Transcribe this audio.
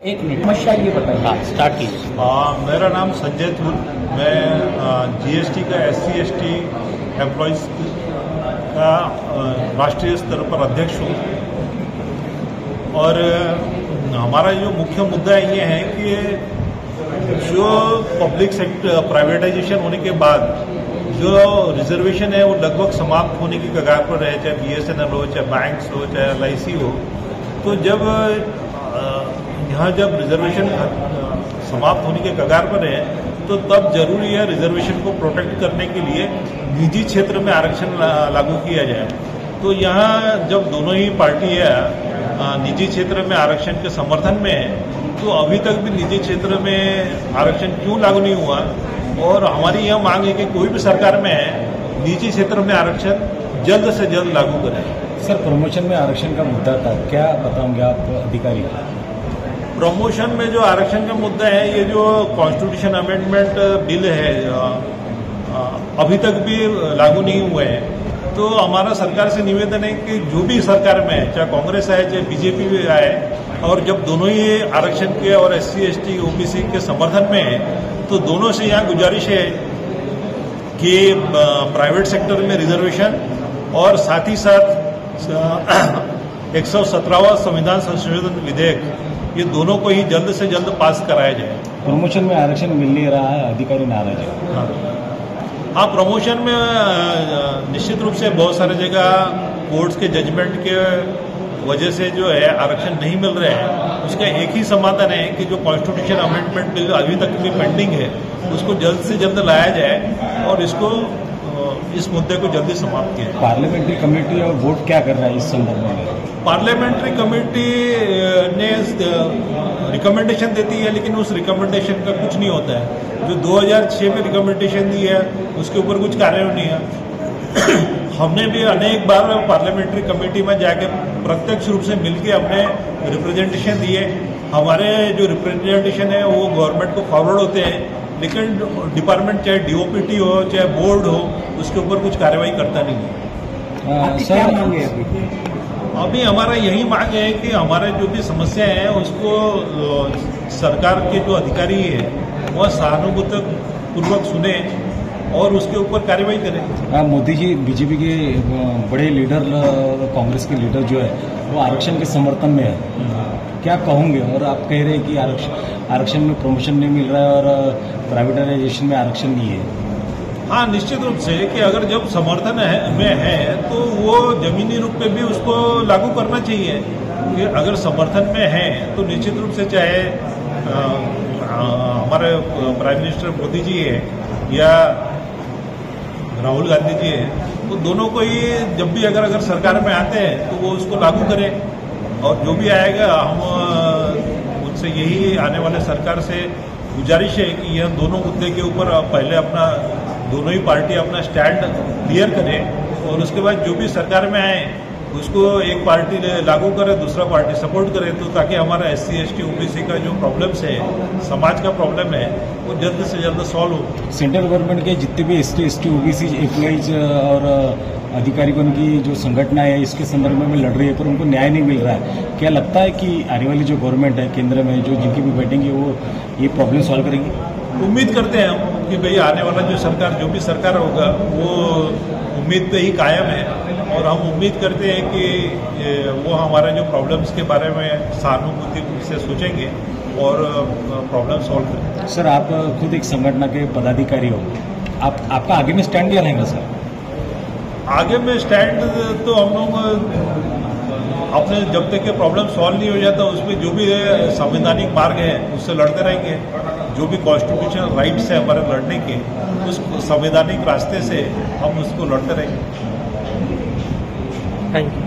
एक मिनट समस्या ये बताइए। हाँ, स्टार्ट कीजिए। मेरा नाम संजय थुल, मैं जीएसटी का SC/ST एम्प्लॉइज का राष्ट्रीय स्तर पर अध्यक्ष हूँ। और हमारा जो मुख्य मुद्दा ये है कि जो पब्लिक सेक्टर प्राइवेटाइजेशन होने के बाद जो रिजर्वेशन है वो लगभग समाप्त होने की कगार पर है, चाहे BSNL हो, चाहे बैंक्स हो, चाहे LIC हो। तो जब यहाँ जब रिजर्वेशन समाप्त होने के कगार पर है तो तब जरूरी है रिजर्वेशन को प्रोटेक्ट करने के लिए निजी क्षेत्र में आरक्षण लागू किया जाए। तो यहाँ जब दोनों ही पार्टियाँ निजी क्षेत्र में आरक्षण के समर्थन में है तो अभी तक भी निजी क्षेत्र में आरक्षण क्यों लागू नहीं हुआ। और हमारी यह मांग है कि कोई भी सरकार में है निजी क्षेत्र में आरक्षण जल्द से जल्द लागू करें। सर, प्रमोशन में आरक्षण का मुद्दा था, क्या बताओगे आप अधिकारी? प्रमोशन में जो आरक्षण का मुद्दा है, ये जो कॉन्स्टिट्यूशन अमेंडमेंट बिल है अभी तक भी लागू नहीं हुए हैं। तो हमारा सरकार से निवेदन है कि जो भी सरकार में है, चाहे कांग्रेस आए चाहे BJP भी आए, और जब दोनों ही आरक्षण के और SC/ST OBC के समर्थन में है तो दोनों से यहाँ गुजारिश है कि प्राइवेट सेक्टर में रिजर्वेशन और साथ ही साथ 117वां संविधान संशोधन विधेयक, ये दोनों को ही जल्द से जल्द पास कराया जाए। प्रमोशन में आरक्षण मिल नहीं रहा है, अधिकारी नाराज है। हाँ, प्रमोशन में निश्चित रूप से बहुत सारे जगह कोर्ट्स के जजमेंट के वजह से जो है आरक्षण नहीं मिल रहे हैं। उसका एक ही समाधान है कि जो कॉन्स्टिट्यूशन अमेंडमेंट बिल अभी तक भी पेंडिंग है उसको जल्द से जल्द लाया जाए और इस मुद्दे को जल्दी समाप्त किया जाए। पार्लियामेंट्री कमेटी और वोट क्या कर रहा है इस संदर्भ में? पार्लियामेंट्री कमेटी ने रिकमेंडेशन देती है, लेकिन उस रिकमेंडेशन का कुछ नहीं होता है। जो 2006 में रिकमेंडेशन दी है उसके ऊपर कुछ कार्य नहीं है। हमने भी अनेक बार पार्लियामेंट्री कमेटी में जाकर प्रत्यक्ष रूप से मिलकर हमने रिप्रेजेंटेशन दिए। हमारे जो रिप्रेजेंटेशन है वो गवर्नमेंट को फॉरवर्ड होते हैं, लेकिन डिपार्टमेंट चाहे DOPT हो चाहे बोर्ड हो उसके ऊपर कुछ कार्रवाई करता नहीं है। क्या मांगे अभी हमारा यही मांग है कि हमारे जो भी समस्या है उसको सरकार के जो अधिकारी है वह सहानुभूतिपूर्वक सुने और उसके ऊपर कार्रवाई करें। मोदी जी BJP के बड़े लीडर, कांग्रेस के लीडर जो है वो आरक्षण के समर्थन में है, क्या कहोगे? और आप कह रहे हैं कि आरक्षण में प्रमोशन नहीं मिल रहा है और प्राइवेटाइजेशन में आरक्षण नहीं है। हाँ, निश्चित रूप से कि अगर जब समर्थन में है तो वो जमीनी रूप पे भी उसको लागू करना चाहिए। कि अगर समर्थन में है तो निश्चित रूप से चाहे हमारे प्राइम मिनिस्टर मोदी जी है या राहुल गांधी जी है, तो दोनों को ही जब भी अगर सरकार में आते हैं तो वो उसको लागू करें। और जो भी आएगा हम उनसे यही आने वाले सरकार से गुजारिश है कि यह दोनों मुद्दे के ऊपर पहले दोनों ही पार्टी अपना स्टैंड क्लियर करें और उसके बाद जो भी सरकार में आए उसको एक पार्टी लागू करे, दूसरा पार्टी सपोर्ट करे, तो ताकि हमारा SC/ST OBC का जो प्रॉब्लम्स है, समाज का प्रॉब्लम है, वो जल्द से जल्द सॉल्व हो। सेंट्रल गवर्नमेंट के जितने भी SC/ST OBC एम्प्लॉइज और अधिकारीगण की जो संगठना है इसके संदर्भ में लड़ रही है पर उनको न्याय नहीं मिल रहा है। क्या लगता है कि आने वाली जो गवर्नमेंट है केंद्र में जो जिनकी भी बैठेंगी वो ये प्रॉब्लम सॉल्व करेंगी? उम्मीद करते हैं हम कि भाई आने वाला जो भी सरकार होगा वो उम्मीद पे ही कायम है और हम उम्मीद करते हैं कि वो हमारे जो प्रॉब्लम्स के बारे में सहानुभूति से सोचेंगे और प्रॉब्लम सॉल्व करेंगे। सर, आप खुद एक संगठन के पदाधिकारी हो, आपका आगे में स्टैंड क्या रहेगा सर? आगे में स्टैंड तो हम लोग अपने जब तक के प्रॉब्लम सॉल्व नहीं हो जाता उसमें जो भी संवैधानिक मार्ग है उससे लड़ते रहेंगे। जो भी कॉन्स्टिट्यूशनल राइट्स है हमारे लड़ने के, उस संवैधानिक रास्ते से हम उसको लड़ते रहेंगे। Thank you.